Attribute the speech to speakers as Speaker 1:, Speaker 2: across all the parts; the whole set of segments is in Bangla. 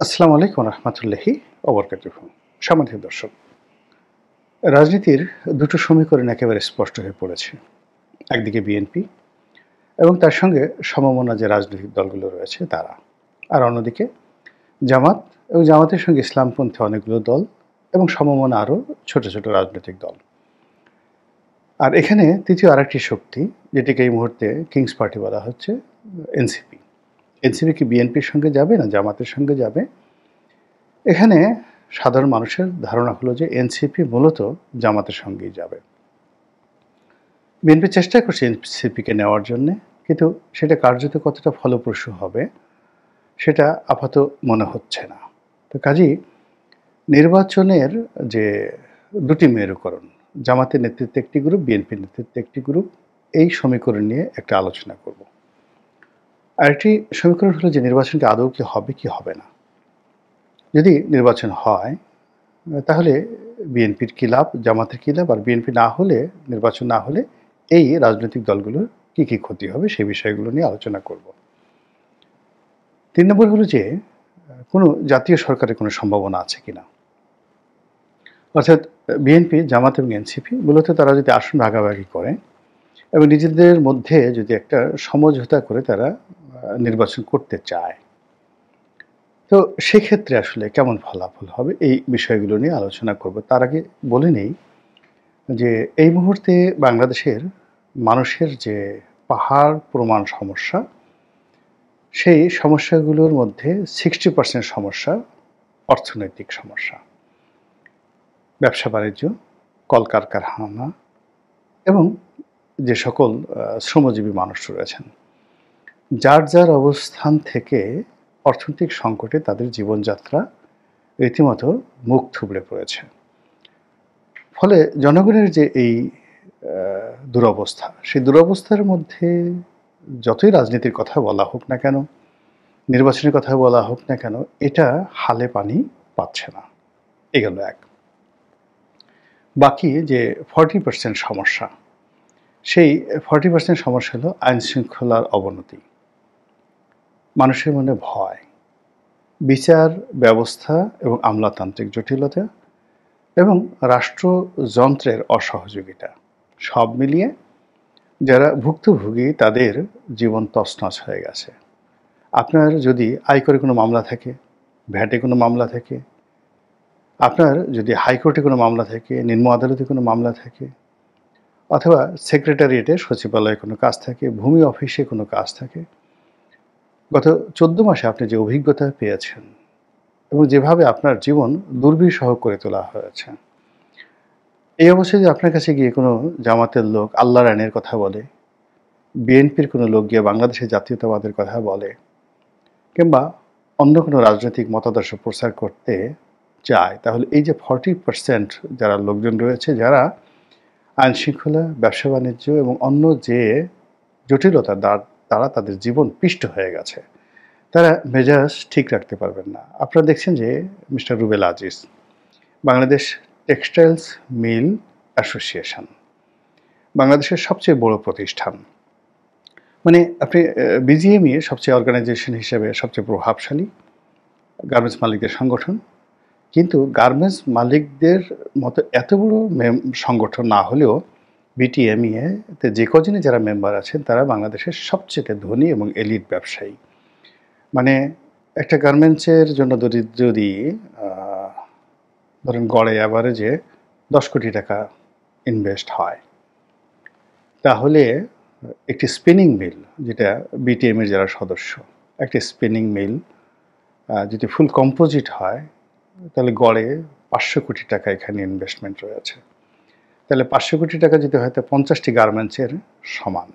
Speaker 1: আসসালামু আলাইকুম রহমতুল্লাহি ওবরকাতুহু। সম্মানিত দর্শক, রাজনীতির দুটো সমীকরণ একেবারে স্পষ্ট হয়ে পড়েছে। একদিকে বিএনপি এবং তার সঙ্গে সমমনা যে রাজনৈতিক দলগুলো রয়েছে তারা, আর অন্যদিকে জামাত এবং জামাতের সঙ্গে ইসলামপন্থী অনেকগুলো দল এবং সমমনা আরও ছোট ছোট রাজনৈতিক দল। আর এখানে তৃতীয় আরেকটি শক্তি, যেটিকে এই মুহূর্তে কিংস পার্টি বলা হচ্ছে, এনসিপি। এনসিপি কি বিএনপির সঙ্গে যাবে না জামাতের সঙ্গে যাবে? এখানে সাধারণ মানুষের ধারণা হলো যে এনসিপি মূলত জামাতের সঙ্গেই যাবে। বিএনপি চেষ্টা করছে এনসিপিকে নেওয়ার জন্যে, কিন্তু সেটা কার্যত কতটা ফলপ্রসূ হবে সেটা আপাতত মনে হচ্ছে না। তো কাজেই নির্বাচনের যে দুটি মেরুকরণ, জামাতের নেতৃত্বে একটি গ্রুপ, বিএনপির নেতৃত্বে একটি গ্রুপ, এই সমীকরণ নিয়ে একটা আলোচনা করব। আরেকটি সমীকরণ হলো যে নির্বাচনকে আদৌ কি হবে কি হবে না। যদি নির্বাচন হয় তাহলে বিএনপির কী লাভ, জামাতের কী লাভ, আর বিএনপি না হলে, নির্বাচন না হলে এই রাজনৈতিক দলগুলোর কী কী ক্ষতি হবে সেই বিষয়গুলো নিয়ে আলোচনা করব। ৩ নম্বর হলো যে কোনো জাতীয় সরকারের কোনো সম্ভাবনা আছে কিনা। অর্থাৎ বিএনপি, জামাত এবং এনসিপি মূলত তারা যদি আসন ভাগাভাগি করে এবং নিজেদের মধ্যে যদি একটা সমঝোতা করে তারা নির্বাচন করতে চায়, তো সেক্ষেত্রে আসলে কেমন ফলাফল হবে এই বিষয়গুলো নিয়ে আলোচনা করব। তার আগে বলে নেই যে এই মুহূর্তে বাংলাদেশের মানুষের যে পাহাড় প্রমাণ সমস্যা, সেই সমস্যাগুলোর মধ্যে 60% সমস্যা অর্থনৈতিক সমস্যা। ব্যবসা বাণিজ্য, কলকারখানা এবং যে সকল শ্রমজীবী মানুষ রয়েছেন, যার যার অবস্থান থেকে অর্থনৈতিক সংকটে তাদের জীবনযাত্রা রীতিমতো মুখ থুবড়ে পড়েছে। ফলে জনগণের যে এই দুরবস্থা, সেই দুরবস্থার মধ্যে যতই রাজনীতির কথা বলা হোক না কেন, নির্বাচনের কথা বলা হোক না কেন, এটা হালে পানি পাচ্ছে না। এ গেল এক। বাকি যে 40% সমস্যা, সেই 40% সমস্যা হলো আইনশৃঙ্খলার অবনতি, মানুষের মনে ভয়, বিচার ব্যবস্থা এবং আমলাতান্ত্রিক জটিলতা এবং রাষ্ট্রযন্ত্রের অসহযোগিতা, সব মিলিয়ে যারা ভুক্তভোগী তাদের জীবন তছনছ হয়ে গেছে। আপনার যদি আয়করে কোনো মামলা থাকে, ভ্যাটে কোনো মামলা থাকে, আপনার যদি হাইকোর্টে কোনো মামলা থাকে, নিম্ন আদালতে কোনো মামলা থাকে, অথবা সেক্রেটারিয়েটে সচিবালয়ে কোনো কাজ থাকে, ভূমি অফিসে কোনো কাজ থাকে, গত 14 মাসে আপনি যে অভিজ্ঞতা পেয়েছেন এবং যেভাবে আপনার জীবন দুর্বিষহ করে তোলা হয়েছে, এই অবস্থায় যদি আপনার কাছে গিয়ে কোনো জামাতের লোক আল্লাহর আইনের কথা বলে, বিএনপির কোনো লোক গিয়ে বাংলাদেশের জাতীয়তাবাদের কথা বলে, কিংবা অন্য কোনো রাজনৈতিক মতাদর্শ প্রচার করতে চায়, তাহলে এই যে 40% যারা লোকজন রয়েছে, যারা আইনশৃঙ্খলা, ব্যবসা বাণিজ্য এবং অন্য যে জটিলতা তারা তাদের জীবন পিষ্ট হয়ে গেছে, তারা মেজাজ ঠিক রাখতে পারবেন না। আপনারা দেখছেন যে মিস্টার রুবেল আজিজ, বাংলাদেশ টেক্সটাইলস মিল অ্যাসোসিয়েশন, বাংলাদেশের সবচেয়ে বড় প্রতিষ্ঠান, মানে আপনি বিজিএমই সবচেয়ে অর্গানাইজেশন হিসেবে সবচেয়ে প্রভাবশালী গার্মেন্টস মালিকদের সংগঠন, কিন্তু গার্মেন্টস মালিকদের মতো এত বড় সংগঠন না হলেও বিটিএমইএতে যে কজনই যারা মেম্বার আছেন তারা বাংলাদেশের সবচেয়ে ধনী এবং এলিট ব্যবসায়ী। মানে একটা গার্মেন্টসের জন্য যদি ধরেন গড়ে অ্যাভারেজে 10 কোটি টাকা ইনভেস্ট হয়, তাহলে একটি স্পিনিং মিল, যেটা বিটিএমের যারা সদস্য, একটি স্পিনিং মিল যদি ফুল কম্পোজিট হয়, তাহলে গড়ে 500 কোটি টাকা এখানে ইনভেস্টমেন্ট রয়েছে। তাহলে 500 কোটি টাকা যদি হয় তা 50টি গার্মেন্টসের সমান।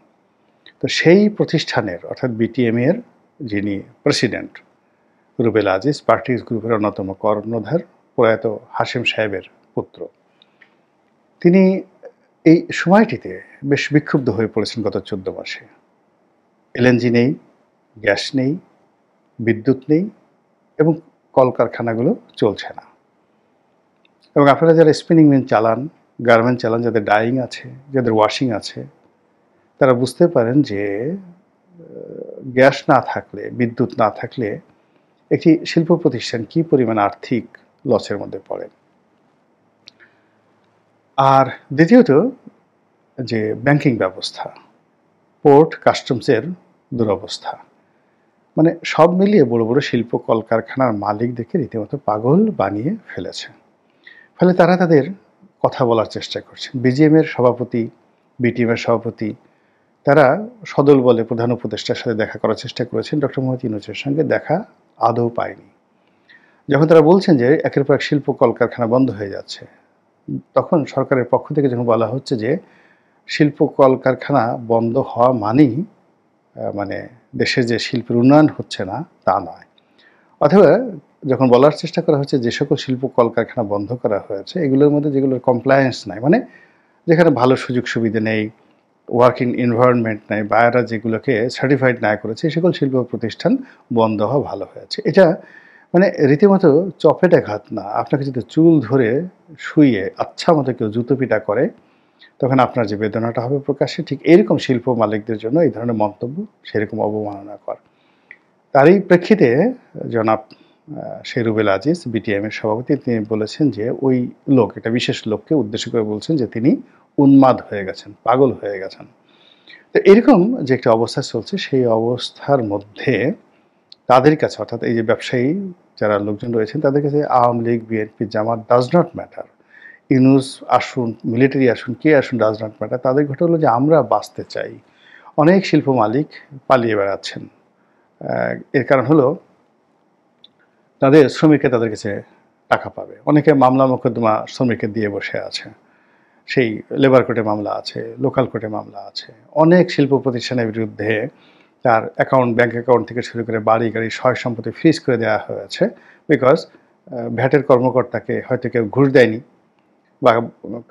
Speaker 1: তো সেই প্রতিষ্ঠানের, অর্থাৎ বিটিএমের যিনি প্রেসিডেন্ট রুবেল আজিজ, পার্টিজ গ্রুপের অন্যতম কর্ণধার প্রয়াত হাশেম সাহেবের পুত্র, তিনি এই সময়টিতে বেশ বিক্ষুব্ধ হয়ে পড়েছেন। গত 14 মাসে এলএনজি নেই, গ্যাস নেই, বিদ্যুৎ নেই এবং কলকারখানাগুলো চলছে না। এবং আপনারা যারা স্পিনিং মিল চালান, গার্মেন্ট চালান, যাদের ডাইং আছে, যাদের ওয়াশিং আছে, তারা বুঝতে পারেন যে গ্যাস না থাকলে, বিদ্যুৎ না থাকলে একটি শিল্প প্রতিষ্ঠান কী পরিমাণ আর্থিক লসের মধ্যে পড়ে। আর দ্বিতীয়ত যে ব্যাংকিং ব্যবস্থা, পোর্ট কাস্টমসের দুরবস্থা, মানে সব মিলিয়ে বড় বড় শিল্প কলকারখানার মালিকদেরকে রীতিমতো পাগল বানিয়ে ফেলেছে। ফলে তারা তাদের কথা বলার চেষ্টা করছে। বিজিএমের সভাপতি, বিটিএমের সভাপতি তারা সদল বলে প্রধান উপদেষ্টার সাথে দেখা করার চেষ্টা করেছেন। ডক্টর মোহাম্মদ ইউনূসের সঙ্গে দেখা আদৌ পায়নি। যখন তারা বলছেন যে একের পর এক শিল্প কলকারখানা বন্ধ হয়ে যাচ্ছে, তখন সরকারের পক্ষ থেকে যখন বলা হচ্ছে যে শিল্প কলকারখানা বন্ধ হওয়া মানেই মানে দেশের যে শিল্পের উন্নয়ন হচ্ছে না তা নয়। অথবা যখন বলার চেষ্টা করা হচ্ছে যে সকল শিল্প কলকারখানা বন্ধ করা হয়েছে এগুলোর মধ্যে যেগুলোর কমপ্লায়েন্স নাই, মানে যেখানে ভালো সুযোগ সুবিধা নেই, ওয়ার্কিং এনভায়রনমেন্ট নাই, বায়াররা যেগুলোকে সার্টিফাইড না করেছে সকল শিল্প প্রতিষ্ঠান বন্ধ হওয়া ভালো হয়েছে। এটা মানে রীতিমতো চপেটাঘাত না। আপনাকে যদি চুল ধরে শুইয়ে আচ্ছা মতো কেউ জুতো পিটা করে তখন আপনার যে বেদনাটা হবে প্রকাশ্যে, ঠিক এরকম শিল্প মালিকদের জন্য এই ধরনের মন্তব্য সেরকম অবমাননাকর। তারই প্রেক্ষিতে জনাব শেরুবেল আজিজ বিটিএমের সভাপতি তিনি বলেছেন যে ওই লোক, একটা বিশেষ লোককে উদ্দেশ্য করে বলছেন যে তিনি উন্মাদ হয়ে গেছেন, পাগল হয়ে গেছেন। তো এরকম যে একটা অবস্থা চলছে সেই অবস্থার মধ্যে তাদের কাছে, অর্থাৎ এই যে ব্যবসায়ী যারা লোকজন রয়েছেন তাদের কাছে Awami League, BNP, Jamaat does not matter. Yunus আসুন, মিলিটারি আসুন, কে আসুন ডাজ নট ম্যাটার। তাদের ঘটনা হলো যে আমরা বাঁচতে চাই। অনেক শিল্প মালিক পালিয়ে বেড়াচ্ছেন। এর কারণ হলো তাদের শ্রমিকরা তাদের কাছে টাকা পাবে। অনেকে মামলা মোকদ্দমা শ্রমিককে দিয়ে বসে আছে। সেই লেবার কোর্টে মামলা আছে, লোকাল কোর্টে মামলা আছে। অনেক শিল্প প্রতিষ্ঠানের বিরুদ্ধে তার অ্যাকাউন্ট, ব্যাংক অ্যাকাউন্ট থেকে শুরু করে বাড়ি গাড়ি সয় সম্পত্তি ফ্রিজ করে দেওয়া হয়েছে। বিকজ ভ্যাটের কর্মকর্তাকে হয়তো কেউ ঘুষ দেয়নি বা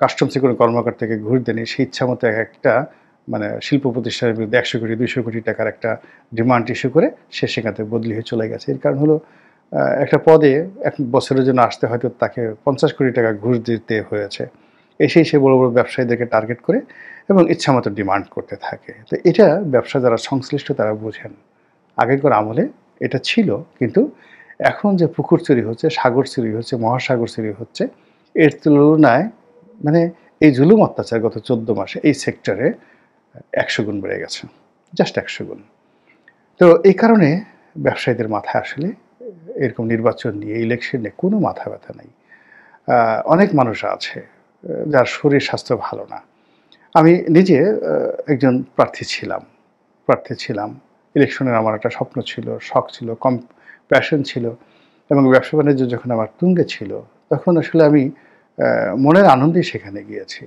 Speaker 1: কাস্টমসে কোনো কর্মকর্তাকে ঘুষ দেয়নি, সেই ইচ্ছা মতো একটা মানে শিল্প প্রতিষ্ঠানের বিরুদ্ধে 100 কোটি 200 কোটি টাকার একটা ডিমান্ড ইস্যু করে সে সেখান থেকে বদলি হয়ে চলে গেছে। এর কারণ হলো একটা পদে 1 বছরের জন্য আসতে হয়তো তাকে 50 কোটি টাকা ঘুষ দিতে হয়েছে। এসেই সে বড় বড় ব্যবসায়ীদেরকে টার্গেট করে এবং ইচ্ছামতো ডিমান্ড করতে থাকে। তো এটা ব্যবসা যারা সংশ্লিষ্ট তারা বোঝেন। আগেকার আমলে এটা ছিল, কিন্তু এখন যে পুকুর চুরি হচ্ছে, সাগর চুরি হচ্ছে, মহাসাগর চুরি হচ্ছে, এর তুলনায় মানে এই জুলুম অত্যাচার গত 14 মাসে এই সেক্টরে 100 গুণ বেড়ে গেছে। জাস্ট 100 গুণ। তো এই কারণে ব্যবসায়ীদের মাথায় আসলে এরকম নির্বাচন নিয়ে, ইলেকশন নিয়ে কোনো মাথা ব্যথা নাই। অনেক মানুষ আছে যার শরীর স্বাস্থ্য ভালো না। আমি নিজে একজন প্রার্থী ছিলাম। ইলেকশনের আমার একটা স্বপ্ন ছিল, শখ ছিল, প্যাশন ছিল এবং ব্যবসা বাণিজ্য যখন আমার তুঙ্গে ছিল তখন আসলে আমি মনের আনন্দেই সেখানে গিয়েছি।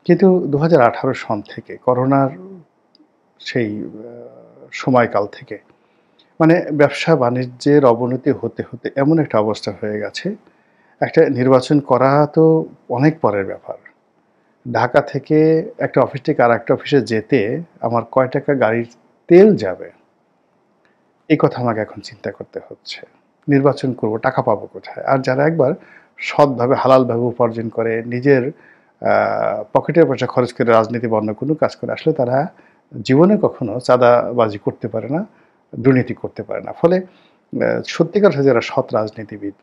Speaker 1: কিন্তু 2018 সন থেকে করোনার সেই সময়কাল থেকে মানে ব্যবসা বাণিজ্যের অবনতি হতে হতে এমন একটা অবস্থা হয়ে গেছে, একটা নির্বাচন করা তো অনেক পরের ব্যাপার। ঢাকা থেকে একটা অফিস থেকে আর একটা অফিসে যেতে আমার কয় টাকা গাড়ির তেল যাবে, এই কথা আমাকে এখন চিন্তা করতে হচ্ছে। নির্বাচন করব, টাকা পাবো কোথায়? আর যারা একবার সৎভাবে হালালভাবে উপার্জন করে নিজের পকেটের পয়সা খরচ করে রাজনীতি বা অন্য কোনো কাজ করে, আসলে তারা জীবনে কখনো চাঁদাবাজি করতে পারে না, দুর্নীতি করতে পারে না। ফলে সত্যিকার যারা সৎ রাজনীতিবিদ,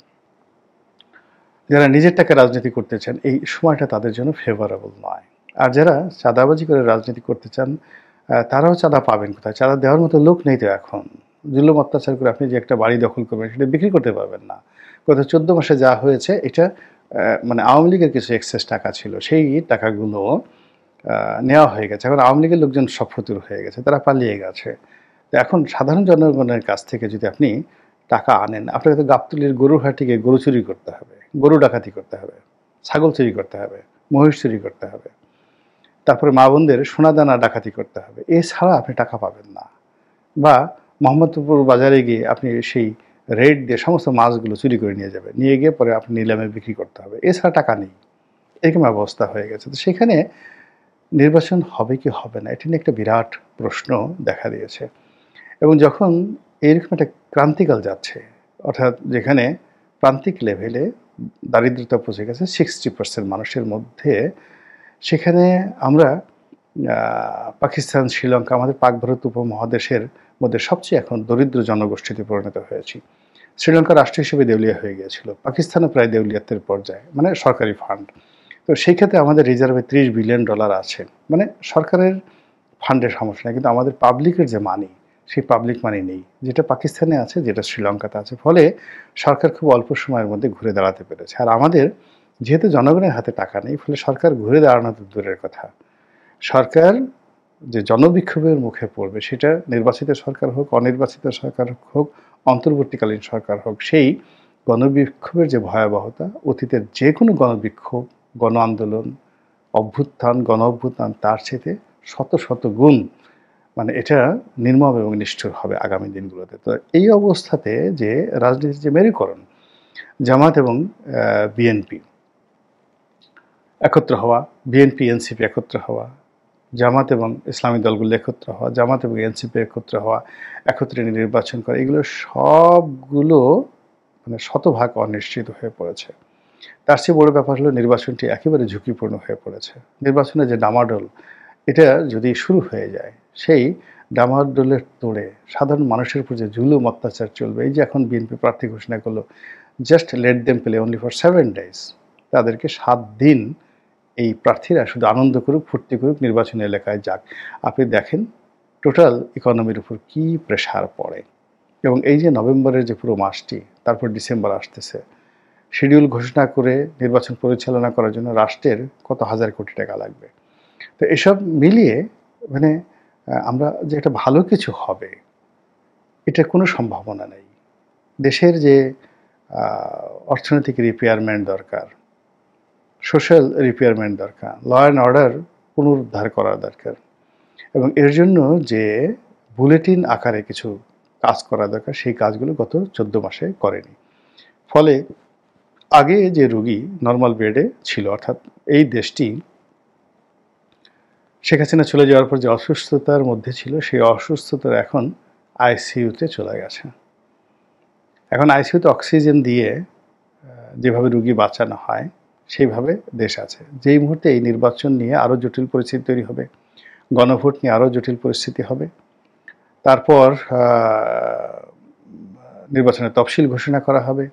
Speaker 1: যারা নিজের টাকা রাজনীতি করতে চান, এই সময়টা তাদের জন্য ফেভারেবল নয়। আর যারা চাঁদাবাজি করে রাজনীতি করতে চান তারাও চাঁদা পাবেন কোথায়? চাঁদা দেওয়ার মতো লোক নেই তো এখন। জুলুম অত্যাচার করে আপনি যে একটা বাড়ি দখল করবেন সেটা বিক্রি করতে পারবেন না। গত 14 মাসে যা হয়েছে এটা মানে আওয়ামী লীগের কিছু এক্সেস টাকা ছিল, সেই টাকাগুলো নেওয়া হয়ে গেছে। এখন আওয়ামী লীগের লোকজন সব ফতুর হয়ে গেছে, তারা পালিয়ে গেছে। তো এখন সাধারণ জনগণের কাছ থেকে যদি আপনি টাকা আনেন, আপনাকে তো গাবতলীর গরুর হাটে গিয়ে গরু চুরি করতে হবে, গরু ডাকাতি করতে হবে, ছাগল চুরি করতে হবে, মহিষ চুরি করতে হবে, তারপরে মা বোনদের সোনাদানা ডাকাতি করতে হবে। এছাড়া আপনি টাকা পাবেন না। বা মোহাম্মদপুর বাজারে গিয়ে আপনি সেই রেট দিয়ে সমস্ত মাছগুলো চুরি করে নিয়ে যাবেন, নিয়ে গিয়ে পরে আপনি নিলামে বিক্রি করতে হবে। এছাড়া টাকা নেই, এরকম অবস্থা হয়ে গেছে। তো সেখানে নির্বাচন হবে কি হবে না, এটা নিয়ে একটা বিরাট প্রশ্ন দেখা দিয়েছে। এবং যখন এরকম একটা ক্রান্তিকাল যাচ্ছে, অর্থাৎ যেখানে প্রান্তিক লেভেলে দারিদ্রতা পৌঁছে গেছে 60% মানুষের মধ্যে, সেখানে আমরা পাকিস্তান, শ্রীলঙ্কা, আমাদের পাক ভারত উপমহাদেশের মধ্যে সবচেয়ে এখন দরিদ্র জনগোষ্ঠীতে পরিণত হয়েছি। শ্রীলঙ্কা রাষ্ট্র হিসেবে দেউলিয়া হয়ে গিয়েছিল, পাকিস্তানও প্রায় দেউলিয়াত্বের পর্যায়ে, মানে সরকারি ফান্ড। তো সেই ক্ষেত্রে আমাদের রিজার্ভে $30 বিলিয়ন আছে, মানে সরকারের ফান্ডের সমস্যা নেই, কিন্তু আমাদের পাবলিকের যে মানি, সেই পাবলিক মানি নেই, যেটা পাকিস্তানে আছে, যেটা শ্রীলঙ্কাতে আছে। ফলে সরকার খুব অল্প সময়ের মধ্যে ঘুরে দাঁড়াতে পেরেছে। আর আমাদের যেহেতু জনগণের হাতে টাকা নেই, ফলে সরকার ঘুরে দাঁড়ানো তো দূরের কথা, সরকার যে জনবিক্ষোভের মুখে পড়বে, সেটা নির্বাচিত সরকার হোক, অনির্বাচিত সরকার হোক, অন্তর্বর্তীকালীন সরকার হোক, সেই গণবিক্ষোভের যে ভয়াবহতা, অতীতের যে কোনো গণবিক্ষোভ, গণ আন্দোলন, অভ্যুত্থান, গণ অভ্যুত্থান, তার চেয়ে শত শত গুণ, মানে এটা নির্মম এবং নিষ্ঠুর হবে আগামী দিনগুলোতে। তো এই অবস্থাতে যে রাজনীতির যে মেরুকরণ, জামাত এবং বিএনপি একত্র হওয়া, বিএনপি এনসিপি একত্র হওয়া, জামাত এবং ইসলামী দলগুলো একত্র হওয়া, জামাত এবং এনসিপি একত্র হওয়া, একত্রে নির্বাচন করা, এগুলো সবগুলো মানে শতভাগ অনিশ্চিত হয়ে পড়েছে। তার চেয়ে বড় ব্যাপার হলো নির্বাচনটি একেবারে ঝুঁকিপূর্ণ হয়ে পড়েছে। নির্বাচনে যে ডামাডোল, এটা যদি শুরু হয়ে যায়, সেই ডামাডোলের তোড়ে সাধারণ মানুষের উপর যে জুলুম অত্যাচার চলবে, এই যে এখন বিএনপি প্রার্থী ঘোষণা করলো, just let them play only for 7 days, তাদেরকে 7 দিন এই প্রার্থীরা শুধু আনন্দ করুক, ফুর্তি করুক, নির্বাচনী এলাকায় যাক। আপনি দেখেন টোটাল ইকোনমির উপর কী প্রেশার পড়ে। এবং এই যে নভেম্বরের যে পুরো মাসটি, তারপর ডিসেম্বর আসতেছে, শিডিউল ঘোষণা করে নির্বাচন পরিচালনা করার জন্য রাষ্ট্রের কত হাজার কোটি টাকা লাগবে। তো এসব মিলিয়ে মানে আমরা যে একটা ভালো কিছু হবে, এটার কোনো সম্ভাবনা নেই। দেশের যে অর্থনৈতিক রিপেয়ারমেন্ট দরকার, সোশ্যাল রিপেয়ারমেন্ট দরকার, ল অ্যান্ড অর্ডার পুনরুদ্ধার করা দরকার, এবং এর জন্য যে বুলেটিন আকারে কিছু কাজ করা দরকার, সেই কাজগুলো গত 14 মাসে করেনি। ফলে আগে যে রোগী নর্মাল বেডে ছিল, অর্থাৎ এই দেশটি শেখ হাসিনা চলে যাওয়ার পর যে অসুস্থতার মধ্যে ছিল, সেই অসুস্থতার এখন আইসিইউতে চলে গেছে। এখন আইসিইউতে অক্সিজেন দিয়ে যেভাবে রুগী বাঁচানো হয়, সেইভাবে দেশ আছে। যেই মুহূর্তে এই নির্বাচন নিয়ে আরও জটিল পরিস্থিতি তৈরি হবে, গণভোট নিয়ে আরও জটিল পরিস্থিতি হবে, তারপর নির্বাচনের তফসিল ঘোষণা করা হবে,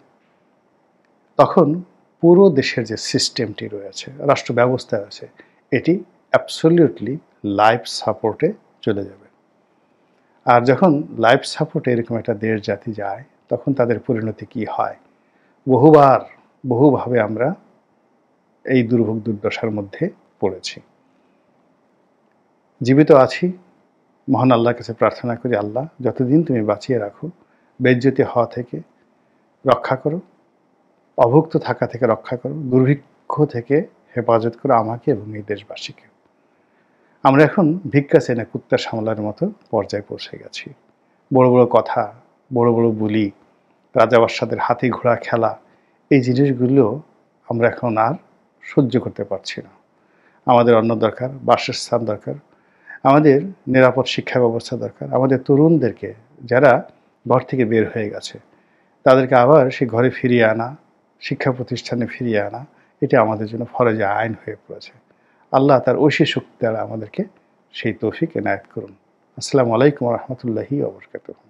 Speaker 1: তখন পুরো দেশের যে সিস্টেমটি রয়েছে, রাষ্ট্র ব্যবস্থা আছে, এটি অ্যাবসলিউটলি লাইফ সাপোর্টে চলে যাবে। আর যখন লাইফ সাপোর্টে এরকম একটা দেশ জাতি যায়, তখন তাদের পরিণতি কী হয়, বহুভাবে আমরা এই দুর্ভোগ দুর্দশার মধ্যে পড়েছি। জীবিত আছি, মহান আল্লাহর কাছে প্রার্থনা করি, আল্লাহ যতদিন তুমি বাঁচিয়ে রাখো, বেজ্জতি হওয়া থেকে রক্ষা করো, অভুক্ত থাকা থেকে রক্ষা করো, দুর্ভিক্ষ থেকে হেফাজত করো আমাকে এবং এই দেশবাসীকে। আমরা এখন ভিক্ষা চেনে কুত্তা সামলার মতো পর্যায়ে পৌঁছে গেছি। বড় বড় কথা, বড় বড় বুলি, রাজা বাদশাদের হাতি ঘোড়া খেলা, এই জিনিসগুলো আমরা এখন আর সহ্য করতে পারছি না। আমাদের অন্ন দরকার, বাসস্থান দরকার, আমাদের নিরাপদ শিক্ষা ব্যবস্থা দরকার, আমাদের তরুণদেরকে যারা ঘর থেকে বের হয়ে গেছে, তাদেরকে আবার সেই ঘরে ফিরিয়ে আনা, শিক্ষা প্রতিষ্ঠানে ফিরিয়ে আনা, এটা আমাদের জন্য ফরজে আইন হয়ে পড়েছে। আল্লাহ তার ঐশী শক্তি দ্বারা আমাদেরকে সেই তৌফিক এনায়েত করুন। আসসালামু আলাইকুম ওয়া রাহমাতুল্লাহি ওয়া বারাকাতুহু।